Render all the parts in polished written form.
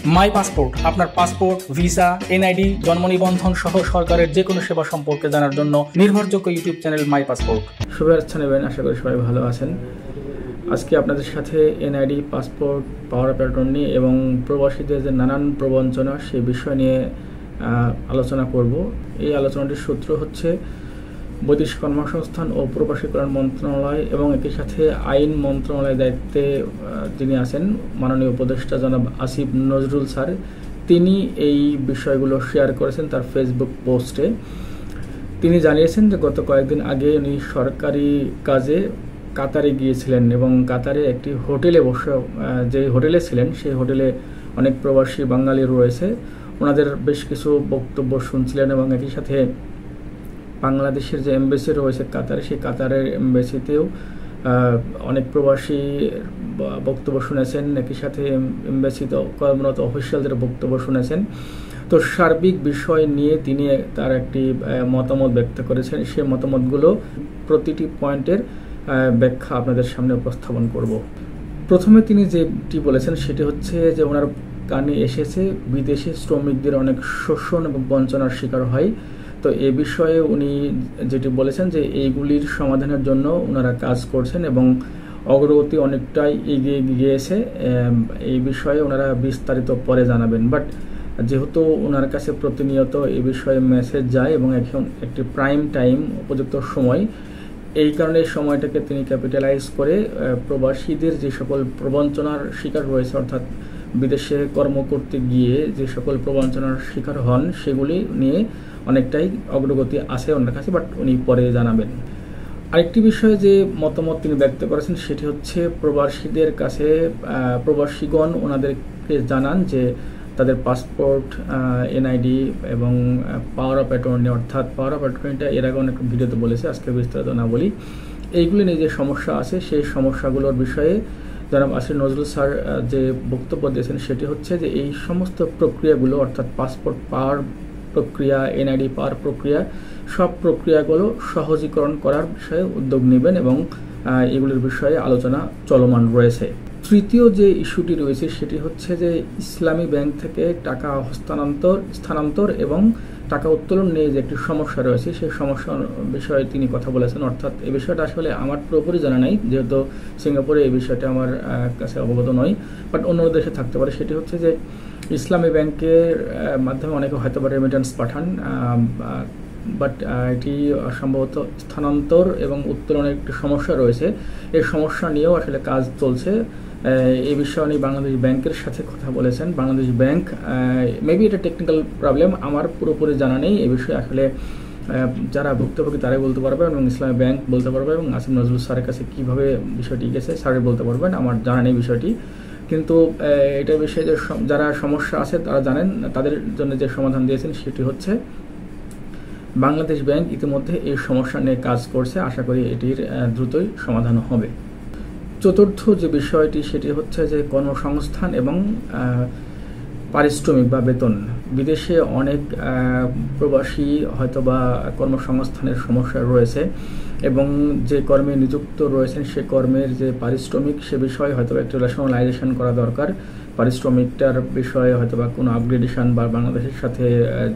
মাই passport আপনার passport, visa, NID, জন্ম নিবন্ধন সহ সরকারের যে কোনো সেবা সম্পর্কে জানার জন্য নির্ভরযোগ্য ইউটিউব চ্যানেল মাই পাসপোর্ট। শুভেচ্ছা নেবেন, আশা করি সবাই ভালো আছেন। আজকে আপনাদের সাথে NID, passport, power of attorney এবং প্রবাসীদের যে নানান প্রবঞ্চনা সেই বিষয় নিয়ে আলোচনা করব। এই আলোচনাটির সূত্র হচ্ছে বৈদেশিক কর্মসংস্থান ও প্রবাসী কল্যাণ মন্ত্রণালয় এবং একই সাথে আইন মন্ত্রণালয়ের দায়িত্বে যিনি আছেন মাননীয় উপদেষ্টা জনাব আসিফ নজরুল স্যার, তিনি এই বিষয়গুলো শেয়ার করেছেন তার ফেসবুক পোস্টে। তিনি জানিয়েছেন যে গত কয়েকদিন আগে উনি সরকারি কাজে কাতারে গিয়েছিলেন এবং কাতারে একটি হোটেলে বসে যে হোটেলে ছিলেন সেই হোটেলে অনেক প্রবাসী বাঙালি রয়েছে, ওনাদের বেশ কিছু বক্তব্য শুনছিলেন এবং একই সাথে বাংলাদেশের যে এমবেসি রয়েছে কাতারে, সেই কাতারের এমবেসিতেও অনেক প্রবাসী বক্তব্য শুনেছেন, একই সাথে এমবেসিতে কর্মরত অফিসিয়ালদের বক্তব্য শুনেছেন। তো সার্বিক বিষয় নিয়ে তিনি তার একটি মতামত ব্যক্ত করেছেন। সেই মতামতগুলো প্রতিটি পয়েন্টের ব্যাখ্যা আপনাদের সামনে উপস্থাপন করব। প্রথমে তিনি যেটি বলেছেন সেটি হচ্ছে যে ওনার কানে এসেছে বিদেশি শ্রমিকদের অনেক শোষণ এবং বঞ্চনার শিকার হয়। তো এ বিষয়ে উনি যেটি বলেছেন যে এইগুলির সমাধানের জন্য ওনারা কাজ করছেন এবং অগ্রগতি অনেকটাই এগিয়ে গিয়েছে। এই বিষয়ে ওনারা বিস্তারিত পরে জানাবেন, বাট যেহেতু ওনার কাছে প্রতিনিয়ত এই বিষয়ে মেসেজ যায় এবং এখন একটি প্রাইম টাইম, উপযুক্ত সময়, এই কারণে এই সময়টাকে তিনি ক্যাপিটালাইজ করে প্রবাসীদের যে সকল প্রবঞ্চনার শিকার রয়েছে, অর্থাৎ বিদেশে কর্ম করতে গিয়ে যে সকল প্রবঞ্চনার শিকার হন সেগুলি নিয়ে অনেকটাই অগ্রগতি আছে ওনার কাছে, বাট উনি পরে জানাবেন। আরেকটি বিষয়ে যে মতামত তিনি ব্যক্ত করেছেন সেটি হচ্ছে প্রবাসীদের কাছে প্রবাসীগণ ওনাদেরকে জানান যে তাদের পাসপোর্ট, এনআইডি এবং পাওয়ার অফ অ্যাটর্নি, অর্থাৎ পাওয়ার অফ অ্যাটর্নিটা এর আগে অনেক ভিডিওতে বলেছে, আজকে বিস্তারিত না বলি। এইগুলি নিয়ে যে সমস্যা আছে সেই সমস্যাগুলোর বিষয়ে জনাব আসিফ নজরুল স্যার যে বক্তব্য দিয়েছেন সেটি হচ্ছে যে এই সমস্ত প্রক্রিয়াগুলো, অর্থাৎ পাসপোর্ট পাওয়ার প্রক্রিয়া, এনআইডি পাওয়ার প্রক্রিয়া, সব প্রক্রিয়াগুলো সহজীকরণ করার বিষয়ে উদ্যোগ নেবেন এবং এগুলির বিষয়ে আলোচনা চলমান রয়েছে। তৃতীয় যে ইস্যুটি রয়েছে সেটি হচ্ছে যে ইসলামী ব্যাংক থেকে টাকা স্থানান্তর এবং টাকা উত্তোলন নিয়ে যে একটি সমস্যা রয়েছে সেই সমস্যার বিষয়ে তিনি কথা বলেছেন। অর্থাৎ এই বিষয়টা আসলে আমার পুরোপুরি জানা নাই, যেহেতু সিঙ্গাপুরে এই বিষয়টা আমার কাছে অবগত নয়, বাট অন্য দেশে থাকতে পারে। সেটি হচ্ছে যে ইসলামী ব্যাংকের মাধ্যমে অনেকে হয়তো বা রেমিটেন্স পাঠান, বাট এটি সম্ভবত স্থানান্তর এবং উত্তোলনের একটি সমস্যা রয়েছে। এই সমস্যা নিয়েও আসলে কাজ চলছে। এই বিষয়ে উনি বাংলাদেশ ব্যাংকের সাথে কথা বলেছেন। বাংলাদেশ ব্যাংক, মেবি এটা টেকনিক্যাল প্রবলেম, আমার পুরোপুরি জানা নেই। এই বিষয়ে আসলে যারা ভুক্তভোগী তারাই বলতে পারবে এবং ইসলামী ব্যাংক বলতে পারবে এবং আসিফ নজরুল স্যারের কাছে কীভাবে বিষয়টি গেছে স্যারই বলতে পারবেন, আমার জানা নেই বিষয়টি। কিন্তু এটার বিষয়ে যে যারা সমস্যা আছে তারা জানেন, তাদের জন্য যে সমাধান দিয়েছেন সেটি হচ্ছে বাংলাদেশ ব্যাংক ইতিমধ্যে এই সমস্যা নিয়ে কাজ করছে, আশা করি এটির দ্রুতই সমাধান হবে। চতুর্থ যে বিষয়টি সেটি হচ্ছে যে কর্মসংস্থান এবং পারিশ্রমিক বা বেতন। বিদেশে অনেক প্রবাসী হয়তোবা কর্মসংস্থানের সমস্যা রয়েছে এবং যে কর্মে নিযুক্ত রয়েছেন সে কর্মের যে পারিশ্রমিক সে বিষয়ে হয়তো একটু রেশনালাইজেশন করা দরকার। পারিশ্রমিকটার বিষয়ে হয়তো বা কোনো আপগ্রেডেশন বা বাংলাদেশের সাথে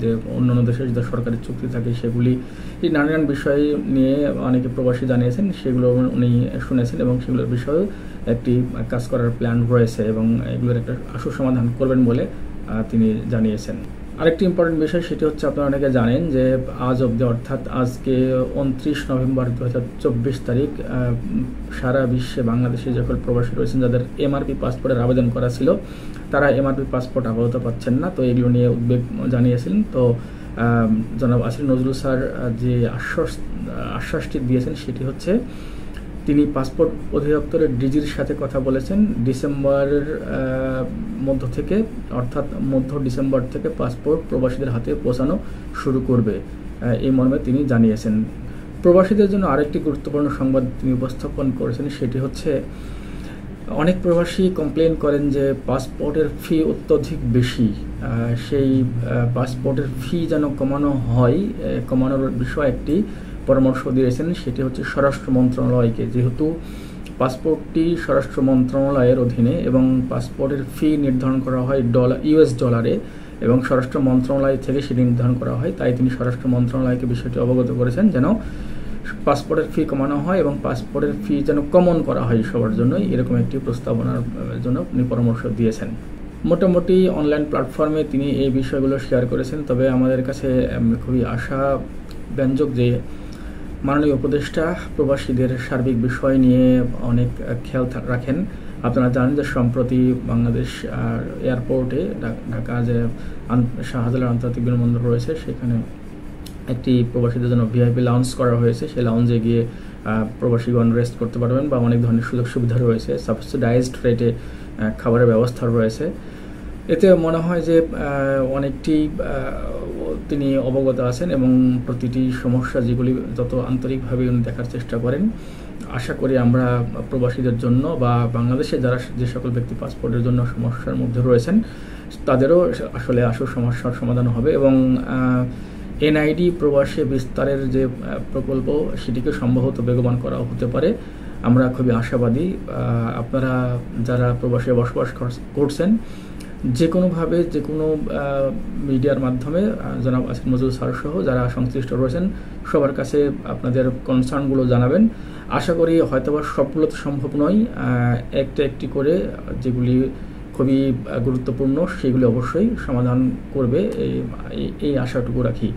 যে অন্যান্য দেশের যে সরকারি চুক্তি থাকে সেগুলি, এই নানান বিষয় নিয়ে অনেকে প্রবাসী জানিয়েছেন, সেগুলো উনি শুনেছেন এবং সেগুলোর বিষয়েও একটি কাজ করার প্ল্যান রয়েছে এবং এগুলোর একটা আশু সমাধান করবেন বলে তিনি জানিয়েছেন। আরেকটি ইম্পর্টেন্ট বিষয় সেটি হচ্ছে আপনারা অনেকে জানেন যে আজ অবধি, অর্থাৎ আজকে 29 নভেম্বর 2024 তারিখ, সারা বিশ্বে বাংলাদেশে যখন প্রবাসী রয়েছেন যাদের এমআরপি পাসপোর্টের আবেদন করা ছিল তারা এমআরপি পাসপোর্ট আপাতত পাচ্ছেন না। তো এগুলো নিয়ে উদ্বেগ জানিয়েছিলেন। তো জনাব আসিফ নজরুল স্যার যে আশ্বাসটি দিয়েছেন সেটি হচ্ছে তিনি পাসপোর্ট অধিদপ্তরের ডিজির সাথে কথা বলেছেন। ডিসেম্বরের মধ্য থেকে, অর্থাৎ মধ্য ডিসেম্বর থেকে পাসপোর্ট প্রবাসীদের হাতে পৌঁছানো শুরু করবে, এই মর্মে তিনি জানিয়েছেন। প্রবাসীদের জন্য আরেকটি গুরুত্বপূর্ণ সংবাদ তিনি উপস্থাপন করেছেন, সেটি হচ্ছে অনেক প্রবাসী কমপ্লেন করেন যে পাসপোর্টের ফি অত্যধিক বেশি, সেই পাসপোর্টের ফি যেন কমানো হয়, কমানোর বিষয়ে একটি পরামর্শ দিয়েছেন। সেটি হচ্ছে স্বরাষ্ট্র মন্ত্রণালয়কে, যেহেতু পাসপোর্টটি স্বরাষ্ট্র মন্ত্রণালয়ের অধীনে এবং পাসপোর্টের ফি নির্ধারণ করা হয় US ডলারে এবং স্বরাষ্ট্র মন্ত্রণালয় থেকে সেটি নির্ধারণ করা হয়। তাই তিনি স্বরাষ্ট্র মন্ত্রণালয়কে বিষয়টি অবগত করেছেন যেন পাসপোর্টের ফি কমানো হয় এবং পাসপোর্টের ফি যেন কমন করা হয় সবার জন্যই, এরকম একটি প্রস্তাবনার জন্য তিনি পরামর্শ দিয়েছেন। মোটামুটি অনলাইন প্ল্যাটফর্মে তিনি এই বিষয়গুলো শেয়ার করেছেন। তবে আমাদের কাছে খুবই আশাব্যঞ্জক যে মাননীয় উপদেষ্টা প্রবাসীদের সার্বিক বিষয় নিয়ে অনেক খেয়াল রাখেন। আপনারা জানেন যে সম্প্রতি বাংলাদেশ এয়ারপোর্টে ঢাকা যে শাহজালাল আন্তর্জাতিক বিমানবন্দর রয়েছে সেখানে একটি প্রবাসীদের জন্য VIP লাউঞ্জ করা হয়েছে। সেই লাউঞ্জে গিয়ে প্রবাসীগণ রেস্ট করতে পারবেন বা অনেক ধরনের সুযোগ সুবিধা রয়েছে, সাবসিডাইজড রেটে খাবারের ব্যবস্থা রয়েছে। এতে মনে হয় যে অনেকটি তিনি অবগত আছেন এবং প্রতিটি সমস্যা যেগুলি যত আন্তরিকভাবে উনি দেখার চেষ্টা করেন। আশা করি আমরা প্রবাসীদের জন্য বা বাংলাদেশে যারা যে সকল ব্যক্তি পাসপোর্টের জন্য সমস্যার মধ্যে রয়েছেন তাদেরও আসলে সমস্যার সমাধান হবে এবং NID প্রবাসী বিস্তারের যে প্রকল্প সেটিকে সম্ভবত বেগবান করা হতে পারে। আমরা খুবই আশাবাদী। আপনারা যারা প্রবাসে বসবাস করছেন যে কোনোভাবে যে কোনো মিডিয়ার মাধ্যমে জনাব আসিফ নজরুল স্যার সহ যারা সংশ্লিষ্ট রয়েছেন সবার কাছে আপনাদের কনসার্নগুলো জানাবেন। আশা করি হয়তোবা সবগুলো তো সম্ভব নয়, একটি করে যেগুলি খুবই গুরুত্বপূর্ণ সেগুলি অবশ্যই সমাধান করবে এই আশাটুকু রাখি।